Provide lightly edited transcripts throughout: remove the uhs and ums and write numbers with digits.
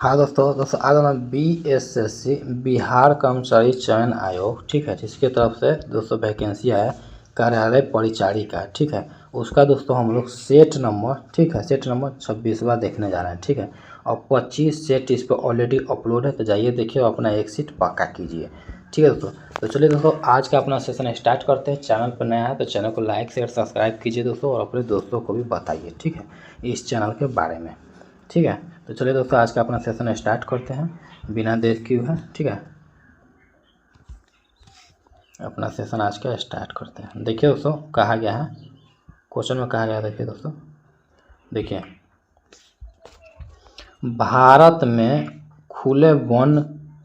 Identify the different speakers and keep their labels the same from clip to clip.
Speaker 1: हाँ दोस्तों आज हम बीएसएससी बिहार कर्मचारी चयन आयोग, ठीक है, जिसकी तरफ से दोस्तों वैकेंसी है कार्यालय परिचारी का, ठीक है। उसका दोस्तों हम लोग सेट नंबर, ठीक है, सेट नंबर 26वां देखने जा रहे हैं, ठीक है। और 25 सेट इस पर ऑलरेडी अपलोड है, तो जाइए देखिए और अपना एक सीट पक्का कीजिए, ठीक है दोस्तों। तो चलिए दोस्तों आज का अपना सेशन स्टार्ट करते हैं। चैनल पर नया है तो चैनल को लाइक शेयर सब्सक्राइब कीजिए दोस्तों, और अपने दोस्तों को भी बताइए, ठीक है, इस चैनल के बारे में, ठीक है। तो चलिए दोस्तों आज का अपना सेशन स्टार्ट करते हैं बिना देर किए हुए, ठीक है। अपना सेशन आज का स्टार्ट करते हैं। देखिए दोस्तों कहा गया है, क्वेश्चन में कहा गया है, देखिए दोस्तों, देखिए भारत में खुले वन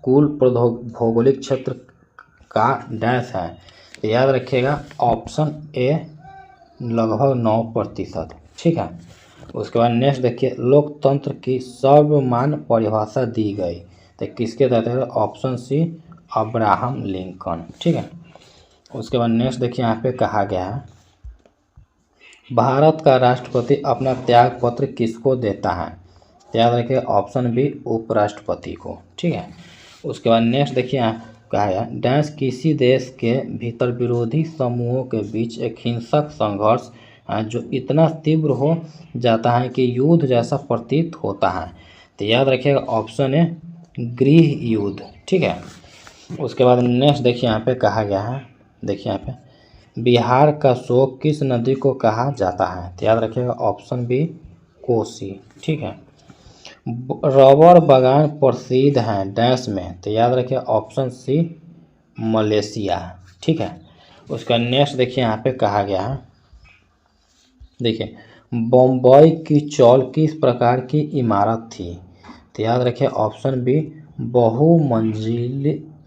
Speaker 1: कुल भौगोलिक क्षेत्र का डैश है, तो याद रखिएगा ऑप्शन ए लगभग 9%, ठीक है। उसके बाद नेक्स्ट देखिए लोकतंत्र की सर्वमान्य परिभाषा दी गई, तो किसके तहत है? ऑप्शन सी अब्राहम लिंकन, ठीक है। उसके बाद नेक्स्ट देखिए यहाँ पे कहा गया है भारत का राष्ट्रपति अपना त्याग पत्र किसको देता है, तो याद रखिए ऑप्शन बी उपराष्ट्रपति को, ठीक है। उसके बाद नेक्स्ट देखिए यहाँ कहा गया डैश किसी देश के भीतर विरोधी समूहों के बीच एक हिंसक संघर्ष जो इतना तीव्र हो जाता है कि युद्ध जैसा प्रतीत होता है, तो याद रखिएगा ऑप्शन है गृह युद्ध, ठीक है। उसके बाद नेक्स्ट देखिए यहाँ पे कहा गया है, देखिए यहाँ पे बिहार का शोक किस नदी को कहा जाता है, तो याद रखिएगा ऑप्शन बी कोसी, ठीक है। रबर बागान प्रसिद्ध हैं डैश में, तो याद रखिए ऑप्शन सी मलेशिया, ठीक है। उसका नेक्स्ट देखिए यहाँ पे कहा गया है, देखिए बम्बई की चौल किस प्रकार की इमारत थी, तो याद रखिए ऑप्शन बी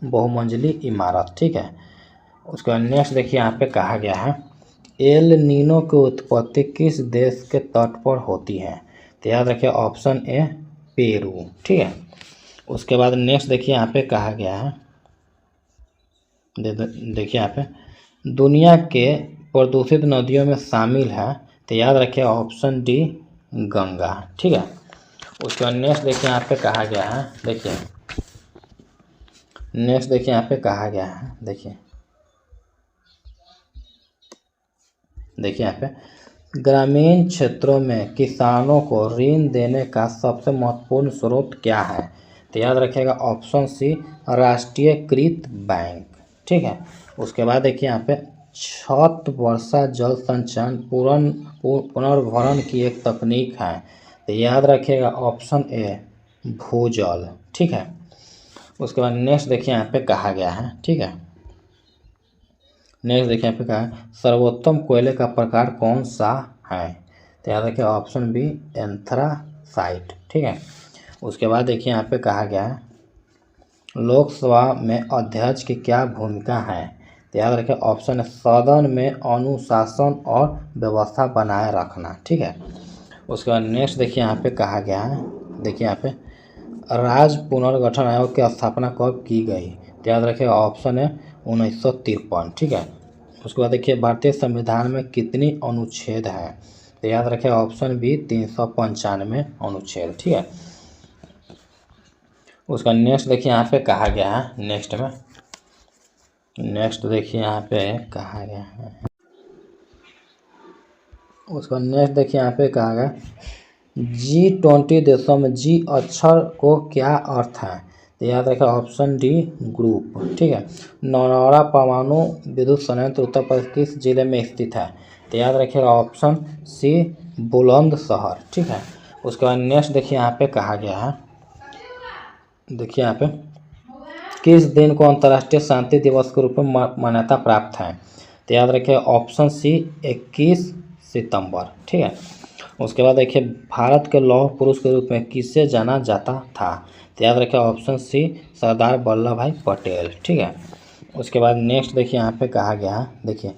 Speaker 1: बहुमंजिली इमारत, ठीक है। उसके बाद नेक्स्ट देखिए यहाँ पे कहा गया है एल नीनो की उत्पत्ति किस देश के तट पर होती है, तो याद रखिए ऑप्शन ए पेरू, ठीक है। उसके बाद नेक्स्ट देखिए यहाँ पे कहा गया है, देखिए यहाँ पे दुनिया के प्रदूषित नदियों में शामिल है, तो याद रखिए ऑप्शन डी गंगा, ठीक है। उसके बाद नेक्स्ट देखिए यहाँ पे कहा गया है, देखिए नेक्स्ट देखिए यहाँ पे कहा गया है, देखिए यहाँ पे ग्रामीण क्षेत्रों में किसानों को ऋण देने का सबसे महत्वपूर्ण स्रोत क्या है, तो याद रखिएगा ऑप्शन सी राष्ट्रीयकृत बैंक, ठीक है। उसके बाद देखिए यहाँ पे छत वर्षा जल संचयन पुनर्भरण की एक तकनीक है, तो याद रखिएगा ऑप्शन ए भूजल, ठीक है। उसके बाद नेक्स्ट देखिए यहाँ पे कहा गया है, ठीक है, नेक्स्ट देखिए यहाँ पे कहा है सर्वोत्तम कोयले का प्रकार कौन सा है, तो याद रखिए ऑप्शन बी एंथ्रासाइट, ठीक है। उसके बाद देखिए यहाँ पे कहा गया है लोकसभा में अध्यक्ष की क्या भूमिका है, तो याद रखिए ऑप्शन सदन में अनुशासन और व्यवस्था बनाए रखना, ठीक है। उसके बाद नेक्स्ट देखिए यहाँ पे कहा गया है, देखिए यहाँ पे राज्य पुनर्गठन आयोग की स्थापना कब की गई, तो याद रखिए ऑप्शन है 1953, ठीक है। उसके बाद देखिए भारतीय संविधान में कितनी अनुच्छेद है, तो याद रखिए ऑप्शन बी 395 अनुच्छेद, ठीक है। उसका नेक्स्ट देखिए यहाँ पे कहा गया है, नेक्स्ट देखिए यहाँ पे कहा गया है, उसका नेक्स्ट देखिए यहाँ पे कहा गया G20 देशों में जी अक्षर को क्या अर्थ है, तो याद रखें ऑप्शन डी ग्रुप, ठीक है। नौनौरा परमाणु विद्युत संयंत्र उत्तर प्रदेश किस जिले में स्थित है, तो याद रखिएगा ऑप्शन सी बुलंदशहर, ठीक है। उसके बाद नेक्स्ट देखिए यहाँ पे कहा गया है, देखिए यहाँ पे किस दिन को अंतर्राष्ट्रीय शांति दिवस के रूप में मान्यता प्राप्त है, तो याद रखिए ऑप्शन सी 21 सितंबर, ठीक है। उसके बाद देखिए भारत के लौह पुरुष के रूप में किसे जाना जाता था, तो याद रखिए ऑप्शन सी सरदार वल्लभ भाई पटेल, ठीक है। उसके बाद नेक्स्ट देखिए यहाँ पे कहा गया है, देखिए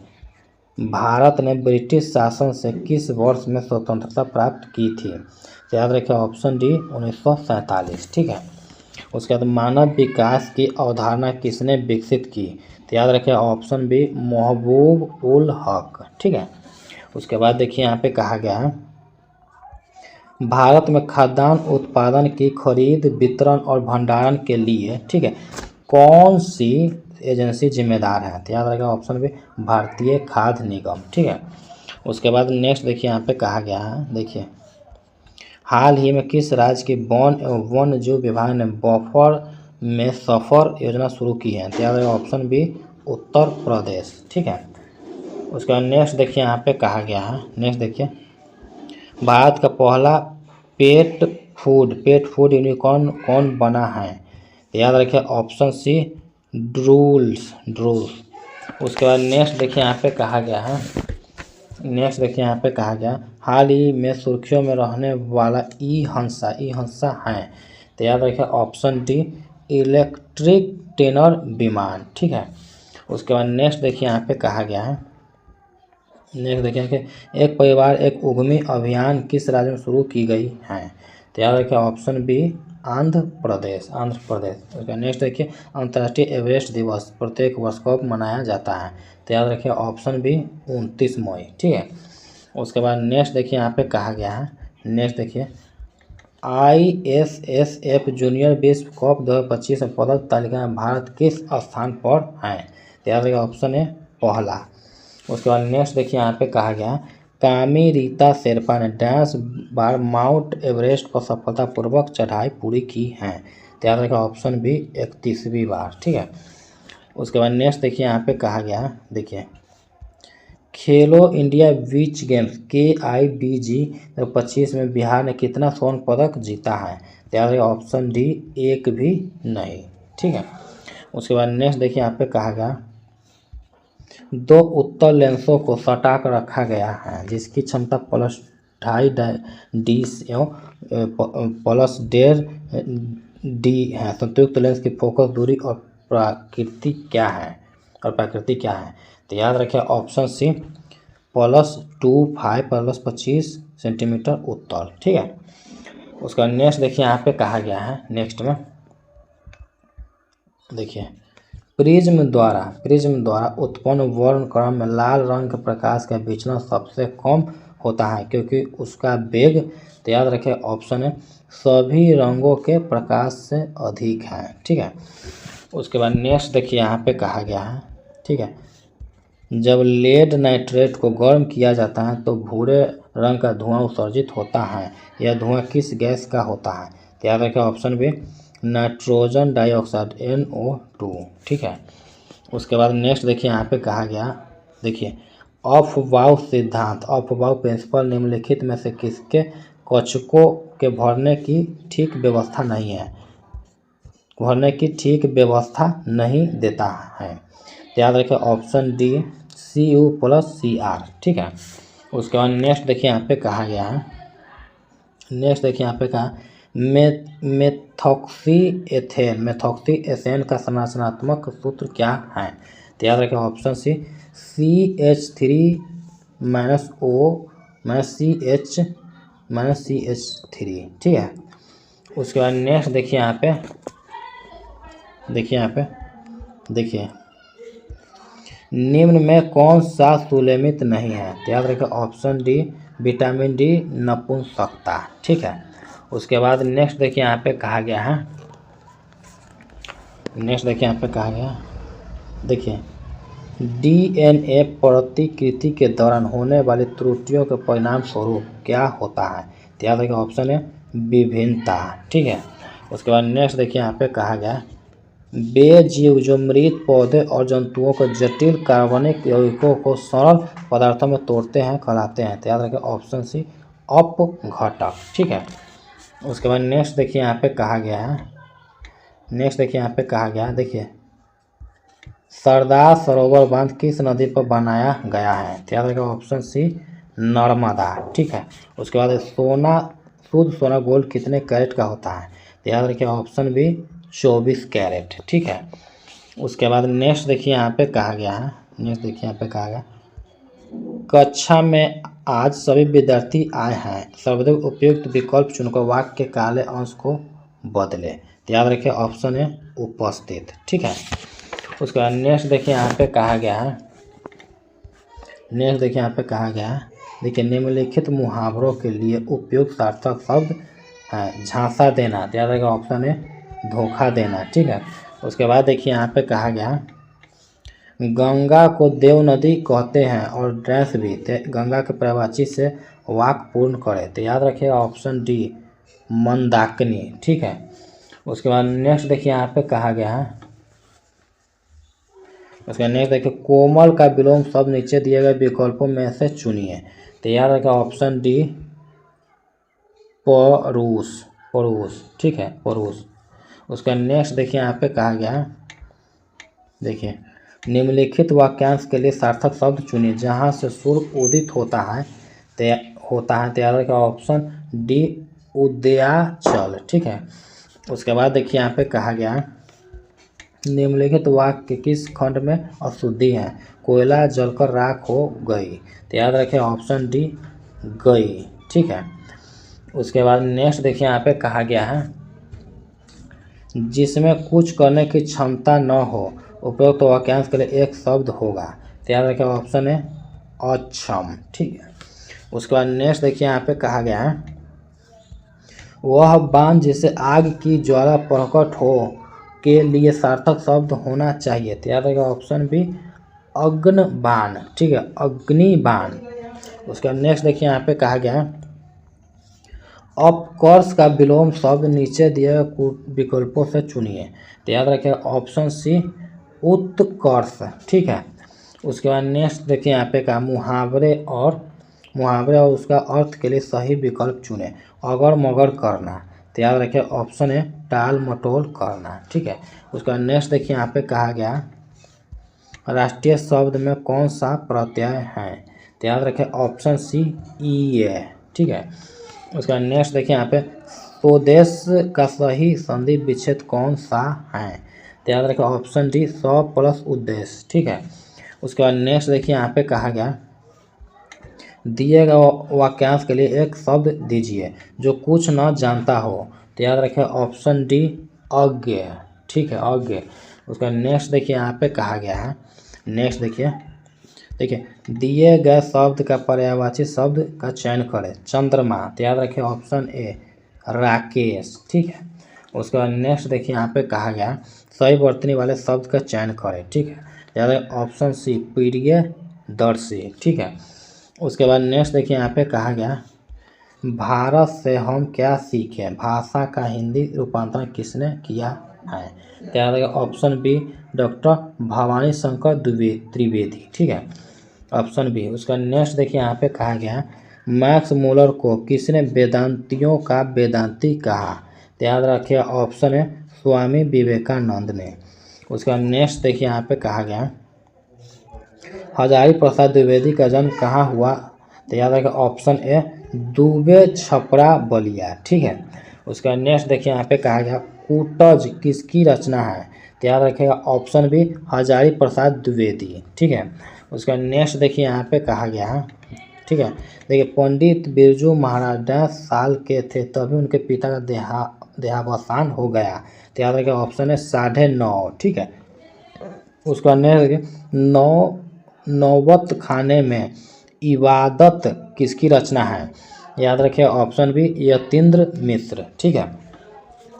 Speaker 1: भारत ने ब्रिटिश शासन से किस वर्ष में स्वतंत्रता प्राप्त की थी, तो याद रखिए ऑप्शन डी 1947, ठीक है। उसके बाद मानव विकास की अवधारणा किसने विकसित की, तो याद रखिए ऑप्शन बी महबूब उल हक, ठीक है। उसके बाद देखिए यहाँ पे कहा गया है भारत में खाद्यान्न उत्पादन की खरीद, वितरण और भंडारण के लिए, ठीक है, कौन सी एजेंसी जिम्मेदार है? तो याद रखिएगा ऑप्शन बी भारतीय खाद्य निगम, ठीक है। उसके बाद नेक्स्ट देखिए यहाँ पे कहा गया है, देखिए हाल ही में किस राज्य के वन एवं वन्य जीव विभाग ने बफर में सफर योजना शुरू की है? तो याद रखिएगा ऑप्शन बी उत्तर प्रदेश, ठीक है। उसके बाद नेक्स्ट देखिए यहाँ पे कहा गया है, नेक्स्ट देखिए भारत का पहला पेट फूड यूनिकॉर्न कौन बना है? तो याद रखिए ऑप्शन सी ड्रूल्स। उसके बाद नेक्स्ट देखिए यहाँ पे कहा गया है, नेक्स्ट देखिए यहाँ पे कहा गया हाल ही में सुर्खियों में रहने वाला ई हंसा है? तो याद रखिए ऑप्शन डी इलेक्ट्रिक टेनर विमान, ठीक है। उसके बाद नेक्स्ट देखिए यहाँ पे कहा गया है, नेक्स्ट देखिए कि एक परिवार एक उद्यमी अभियान किस राज्य में शुरू की गई है? तो याद रखिए ऑप्शन बी आंध्र प्रदेश। उसका नेक्स्ट देखिए अंतर्राष्ट्रीय एवरेस्ट दिवस प्रत्येक वर्ष कब मनाया जाता है? तो याद रखिए ऑप्शन बी 29 मई, ठीक है। उसके बाद नेक्स्ट देखिए यहाँ पे कहा गया है, नेक्स्ट देखिए ISSF जूनियर विश्व कप 2025 में पदक तालिका में भारत किस स्थान पर है? तो याद रखिए ऑप्शन है पहला। उसके बाद नेक्स्ट देखिए यहाँ पे कहा गया कामी रीता शेरपा ने डैश बार माउंट एवरेस्ट पर सफलतापूर्वक चढ़ाई पूरी की है? तो याद रखिए ऑप्शन बी 31वीं बार, ठीक है। उसके बाद नेक्स्ट देखिए यहाँ पे कहा गया, देखिए खेलो इंडिया बीच गेम्स KIBG 2025 में बिहार ने कितना स्वर्ण पदक जीता है? तो याद रखिए ऑप्शन डी एक भी नहीं, ठीक है। उसके बाद नेक्स्ट देखिए यहाँ पे कहा गया दो उत्तल लेंसों को सटा कर रखा गया है जिसकी क्षमता +2.5 डी एवं +1.5 डी है। संयुक्त लेंस की फोकस दूरी और प्रकृति क्या है? तो याद रखिए ऑप्शन सी +25 +25 सेंटीमीटर उत्तल, ठीक है। उसका नेक्स्ट देखिए यहाँ पे कहा गया है, नेक्स्ट में देखिए प्रिज्म द्वारा उत्पन्न वर्णक्रम में लाल रंग के प्रकाश का विचलन सबसे कम होता है क्योंकि उसका वेग, तो याद रखें ऑप्शन है सभी रंगों के प्रकाश से अधिक है, ठीक है। उसके बाद नेक्स्ट देखिए यहाँ पे कहा गया है, ठीक है, जब लेड नाइट्रेट को गर्म किया जाता है तो भूरे रंग का धुआं उत्सर्जित होता है। यह धुआं किस गैस का होता है? तो याद रखें option B nitrogen dioxide NO2, ठीक है। उसके बाद नेक्स्ट देखिए यहाँ पे कहा गया, देखिए अफवाह सिद्धांत प्रिंसिपल निम्नलिखित में से किसके कक्षकों के भरने की ठीक व्यवस्था नहीं देता है? तो याद रखें ऑप्शन डी Cu+Cr, ठीक है। उसके बाद नेक्स्ट देखिए यहाँ पे कहा गया है, मेथॉक्सीएथेन का संरचनात्मक सूत्र क्या है? तो याद रखें ऑप्शन सी CH3-OCH-CH3, ठीक है। उसके बाद नेक्स्ट देखिए यहाँ पे देखिए निम्न में कौन सा सुलेमित नहीं है? तो याद रखें ऑप्शन डी विटामिन डी नपुंसकता, ठीक है। उसके बाद नेक्स्ट देखिए यहाँ पे कहा गया है, देखिए DNA प्रतिकृति के दौरान होने वाली त्रुटियों के परिणाम स्वरूप क्या होता है? तो याद रखिए ऑप्शन है विभिन्नता, ठीक है। उसके बाद नेक्स्ट देखिए यहाँ पे कहा गया वे जीव जो मृत पौधे और जंतुओं को जटिल कार्बनिक यौगिकों को सरल पदार्थों में तोड़ते हैं कहलाते हैं? तो याद रखिए ऑप्शन सी अपघटक, ठीक है। उसके बाद नेक्स्ट देखिए यहाँ पे कहा गया है, देखिए सरदार सरोवर बांध किस नदी पर बनाया गया है? तो याद रखिए ऑप्शन सी नर्मदा, ठीक है। उसके बाद शुद्ध सोना गोल्ड कितने कैरेट का होता है? तो याद रखिए ऑप्शन बी 24 कैरेट, ठीक है। उसके बाद नेक्स्ट देखिए यहाँ पे कहा गया कक्षा में आज सभी विद्यार्थी आए हैं, सर्वाधिक उपयुक्त विकल्प चुनकर वाक्य के काले अंश को बदले। तो याद रखिए ऑप्शन है उपस्थित, ठीक है। उसके बाद नेक्स्ट देखिए यहाँ पे कहा गया है, देखिए निम्नलिखित मुहावरों के लिए उपयुक्त सार्थक शब्द है। झांसा देना, तो याद रखिए ऑप्शन ए धोखा देना, ठीक है। उसके बाद देखिए यहाँ पे कहा गया गंगा को देव नदी कहते हैं और डैश भी, गंगा के पर्यायवाची से वाक्य पूर्ण करें, तो याद रखिएगा ऑप्शन डी मंदाकिनी, ठीक है। उसके बाद नेक्स्ट देखिए यहाँ पे कहा गया है, उसका नेक्स्ट देखिए कोमल का विलोम शब्द नीचे दिए गए विकल्पों में से चुनिए, तो याद रखिए ऑप्शन डी परुष, परुष, ठीक है, परुष। उसका नेक्स्ट देखिए यहाँ पे कहा गया है, देखिए निम्नलिखित वाक्यांश के लिए सार्थक शब्द चुनिए जहाँ से सूर्य उदित होता है, तो याद रखिए ऑप्शन डी उदयाचल, ठीक है। उसके बाद देखिए यहाँ पे कहा गया निम्नलिखित वाक्य किस खंड में अशुद्धि है, कोयला जलकर राख हो गई, तो याद रखें ऑप्शन डी गई, ठीक है। उसके बाद नेक्स्ट देखिए यहाँ पे कहा गया है जिसमें कुछ करने की क्षमता न हो उपयुक्त तो वाक्यांश के लिए एक शब्द होगा, तो याद रखें ऑप्शन है अक्षम, ठीक है। उसके बाद नेक्स्ट देखिए यहाँ पे कहा गया है वह बाण जिसे आग की ज्वाला प्रकट हो के लिए सार्थक शब्द होना चाहिए, तो याद रखेगा ऑप्शन बी अग्निबाण, ठीक है, अग्निबाण। उसका नेक्स्ट देखिए यहाँ पे कहा गया अपकर्ष का विलोम शब्द नीचे दिए विकल्पों से चुनिए, तो याद रखिए ऑप्शन सी उत्कर्ष, ठीक है। उसके बाद नेक्स्ट देखिए यहाँ पे कहा मुहावरे और उसका अर्थ के लिए सही विकल्प चुने, अगर मगर करना, तो याद रखिए ऑप्शन है टाल मटोल करना, ठीक है। उसका नेक्स्ट देखिए यहाँ पे कहा गया राष्ट्रीय शब्द में कौन सा प्रत्यय है, तो याद रखें ऑप्शन सी ई है, ठीक है। उसका नेक्स्ट देखिए यहाँ पे स्वदेश का सही संधि विच्छेद कौन सा है, तो याद रखें ऑप्शन डी स्व प्लस उद्देश्य, ठीक है। उसके बाद नेक्स्ट देखिए यहाँ पे कहा गया दिए गए वाक्यांश के लिए एक शब्द दीजिए जो कुछ न जानता हो, तो याद रखें ऑप्शन डी अज्ञ, ठीक है, अज्ञ। उसका नेक्स्ट देखिए यहाँ पे कहा गया है नेक्स्ट देखिए दिए गए शब्द का पर्यायवाची शब्द का चयन करें, चंद्रमा, तो याद रखें ऑप्शन ए राकेश, ठीक है। उसके बाद नेक्स्ट देखिए यहाँ पे कहा गया सही वर्तनी वाले शब्द का चयन करें, ठीक है, याद रखें ऑप्शन सी प्रियदर्शी, ठीक है। उसके बाद नेक्स्ट देखिए यहाँ पे कहा गया भारत से हम क्या सीखें, भाषा का हिंदी रूपांतरण किसने किया है, तो याद रखें option B doctor Bhavani Shankar Trivedi, ठीक है, ऑप्शन बी। उसका नेक्स्ट देखिए यहाँ पे कहा गया मैक्स मूलर को किसने वेदांतियों का वेदांती कहा, तो याद रखिए ऑप्शन है स्वामी विवेकानंद ने। उसका नेक्स्ट देखिए यहाँ पे कहा गया हजारी प्रसाद द्विवेदी का जन्म कहाँ हुआ, तो याद रखिए ऑप्शन ए दुबे छपरा बलिया, ठीक है। उसका नेक्स्ट देखिए यहाँ पे कहा गया कूटज किसकी रचना है, तो याद रखिएगा ऑप्शन बी हजारी प्रसाद द्विवेदी, ठीक है। उसका नेक्स्ट देखिए यहाँ पे कहा गया ठीक है, देखिए पंडित बिरजू महाराज 10 साल के थे तभी उनके पिता का देहावसान हो गया, तो याद रखिए ऑप्शन है 9.5, ठीक है। उसका नेक्स्ट नौबत खाने में इबादत किसकी रचना है, याद रखिए ऑप्शन बी यतीन्द्र मिश्र, ठीक है।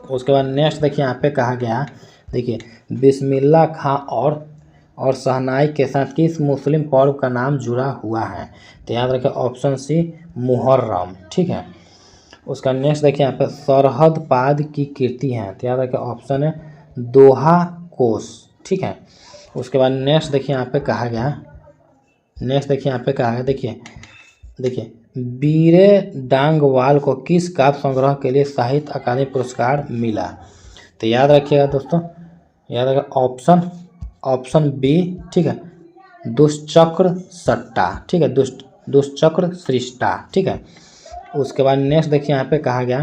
Speaker 1: उसके बाद नेक्स्ट देखिए यहाँ पे कहा गया देखिए बिस्मिल्लाह खां और शहनाई के साथ किस मुस्लिम पर्व का नाम जुड़ा हुआ है, तो याद रखें ऑप्शन सी मुहर्रम, ठीक है। उसका नेक्स्ट देखिए यहाँ पे सरहद पाद की कीर्ति है, तो याद रखें ऑप्शन है दोहा कोस, ठीक है। उसके बाद नेक्स्ट देखिए यहाँ पे कहा गया देखिए बीरे डांगवाल को किस काव्य संग्रह के लिए साहित्य अकादमी पुरस्कार मिला, तो याद रखिएगा दोस्तों, याद रखिएगा ऑप्शन बी, ठीक है, दुष्चक्र सट्टा, ठीक है, दुष्चक्र सृष्टा, ठीक है। उसके बाद नेक्स्ट देखिए यहाँ पे कहा गया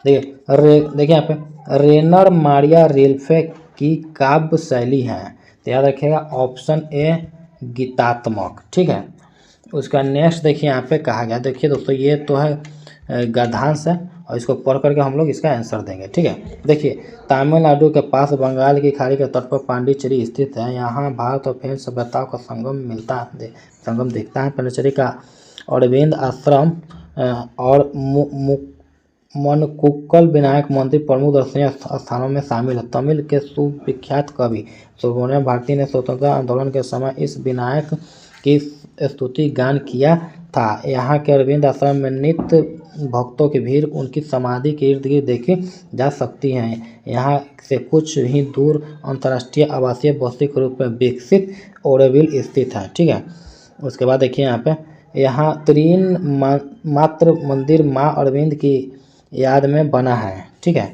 Speaker 1: देखिए यहाँ पे रेनर मारिया रिल्फे की काव्य शैली है, तो याद रखिएगा ऑप्शन ए गीतात्मक, ठीक है। उसका नेक्स्ट देखिए यहाँ पे कहा गया देखिए दोस्तों ये तो है गद्यांश है, और इसको पढ़ करके हम लोग इसका आंसर देंगे। ठीक है, देखिए तमिलनाडु के पास बंगाल की खाड़ी के तट पर पांडिचेरी स्थित है। यहाँ भारत और फ्रेंच सभ्यताओं का संगम दिखता है। पांडिचेरी का अरविंद आश्रम और मनकुक्कल विनायक मंदिर प्रमुख दर्शनीय स्थानों में शामिल है। तमिल के सुविख्यात कवि सुब्रमण्यम भारती ने स्वतंत्रता आंदोलन के समय इस विनायक की स्तुति गान किया था। यहाँ के अरविंद आश्रम में नित्य भक्तों की भीड़ उनकी समाधि के इर्द गिर्द देखी जा सकती है। यहाँ से कुछ ही दूर अंतर्राष्ट्रीय आवासीय बस्ती के रूप में विकसित ओरोविल स्थित है। ठीक है, उसके बाद देखिए यहाँ त्रिन मात्र मंदिर माँ अरविंद की याद में बना है। ठीक है,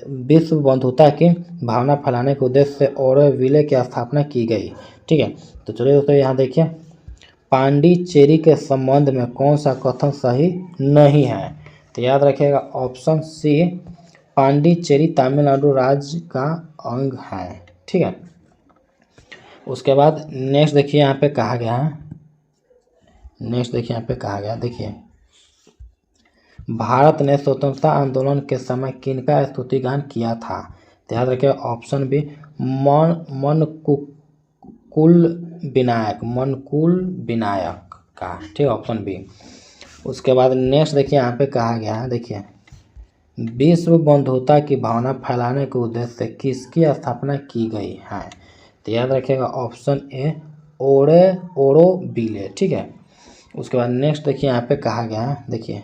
Speaker 1: विश्व बंधुता की भावना फैलाने के उद्देश्य से ओरोविले की स्थापना की गई। ठीक है, तो चलिए दोस्तों यहाँ देखिए पांडिचेरी के संबंध में कौन सा कथन सही नहीं है। तो याद रखिएगा ऑप्शन सी, पांडिचेरी तमिलनाडु राज्य का अंग है। ठीक है, उसके बाद नेक्स्ट देखिए यहाँ पे कहा गया है, देखिए भारत ने स्वतंत्रता आंदोलन के समय किनका स्तुतिगान किया था। तो याद रखिए ऑप्शन बी, मनकुल विनायक का। ठीक, ऑप्शन बी। उसके बाद नेक्स्ट देखिए यहाँ पे कहा गया है, देखिए विश्व बंधुता की भावना फैलाने के उद्देश्य से किसकी स्थापना की गई है। तो याद रखिएगा ऑप्शन ए, ओरोविले। ठीक है, उसके बाद नेक्स्ट देखिए यहाँ पे कहा गया है, देखिए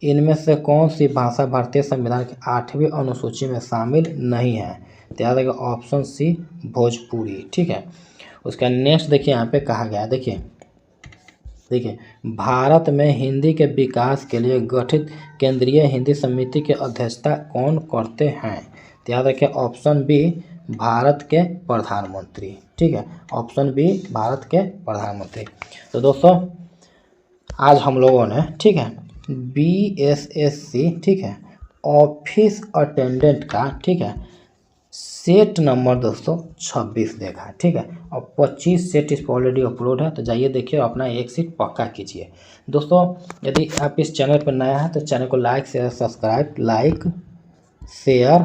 Speaker 1: इनमें से कौन सी भाषा भारतीय संविधान की 8वीं अनुसूची में शामिल नहीं है। तो याद रखिएगा ऑप्शन सी, भोजपुरी। ठीक है, उसका नेक्स्ट देखिए यहाँ पे कहा गया है, देखिए भारत में हिंदी के विकास के लिए गठित केंद्रीय हिंदी समिति की अध्यक्षता कौन करते हैं। तो याद रखिए ऑप्शन बी, भारत के प्रधानमंत्री। ठीक है, ऑप्शन बी, भारत के प्रधानमंत्री। तो दोस्तों आज हम लोगों ने, ठीक है, BSSC, ठीक है, ऑफिस अटेंडेंट का, ठीक है, सेट नंबर दोस्तों 26 देखा। ठीक है, और 25 सेट इस पर ऑलरेडी अपलोड है, तो जाइए देखिए अपना एक सीट पक्का कीजिए। दोस्तों यदि आप इस चैनल पर नया है तो चैनल को लाइक शेयर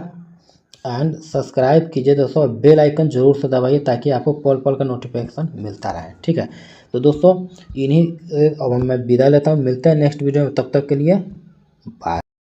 Speaker 1: एंड सब्सक्राइब कीजिए दोस्तों। बेल आइकन जरूर से दबाइए ताकि आपको पल पल का नोटिफिकेशन मिलता रहे। ठीक है, तो दोस्तों अब मैं विदा लेता हूँ, मिलते हैं नेक्स्ट वीडियो में, तब तक के लिए बाय।